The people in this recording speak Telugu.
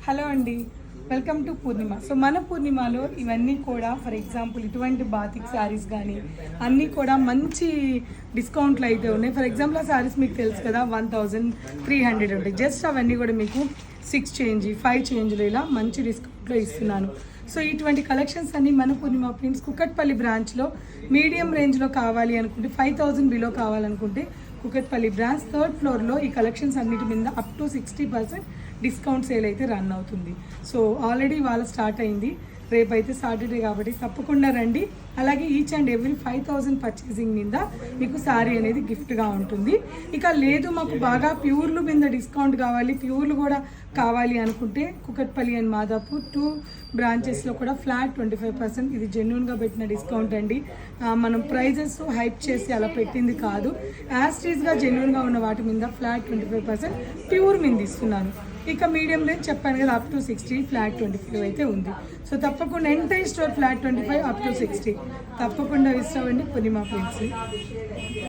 హలో అండి, వెల్కమ్ టు పూర్ణిమ. సో మన పూర్ణిమలో ఇవన్నీ కూడా ఫర్ ఎగ్జాంపుల్ ఇటువంటి బాతిక్ శారీస్ కానీ అన్నీ కూడా మంచి డిస్కౌంట్లు అయితే ఉన్నాయి. ఫర్ ఎగ్జాంపుల్ ఆ శారీస్ మీకు తెలుసు కదా 1300 ఉంటాయి. జస్ట్ అవన్నీ కూడా మీకు 6 చేంజ్ 5 చేంజ్లు ఇలా మంచి డిస్కౌంట్లో ఇస్తున్నాను. సో ఇటువంటి కలెక్షన్స్ అన్నీ మన పూర్ణిమ ప్రింట్స్ కుకట్పల్లి బ్రాంచ్లో మీడియం రేంజ్లో కావాలి అనుకుంటే 5000 బిలో కావాలనుకుంటే కుకట్పల్లి బ్రాంచ్ 3rd ఫ్లోర్లో ఈ కలెక్షన్స్ అన్నిటి మీద అప్ టు 60% డిస్కౌంట్ సేల్ అయితే రన్ అవుతుంది. సో ఆల్రెడీ ఇవాళ స్టార్ట్ అయింది, రేపైతే సాటర్డే కాబట్టి తప్పకుండా రండి. అలాగే ఈచ్ అండ్ ఎవ్రీ 5000 పర్చేసింగ్ మీద మీకు శారీ అనేది గిఫ్ట్గా ఉంటుంది. ఇక లేదు మాకు బాగా ప్యూర్లు మీద డిస్కౌంట్ కావాలి, ప్యూర్లు కూడా కావాలి అనుకుంటే కుకట్పల్లి అండ్ మాదాపూర్ 2 బ్రాంచెస్లో కూడా ఫ్లాట్ 25%. ఇది జెన్యున్గా పెట్టిన డిస్కౌంట్ అండి. మనం ప్రైజెస్ హైప్ చేసి అలా పెట్టింది కాదు. యాస్టీస్గా జెన్యున్గా ఉన్న వాటి మీద ఫ్లాట్ 25% ప్యూర్ మీద ఇస్తున్నాను. ఇక మీడియం రేంజ్ చెప్పాను కదా, అప్ టు 60 ఫ్లాట్ 25 అయితే ఉంది. సో తప్పకుండా entire store flat 25 up to 60 తప్పకుండా ఇస్తామండి పూర్ణిమ ప్రింట్స్.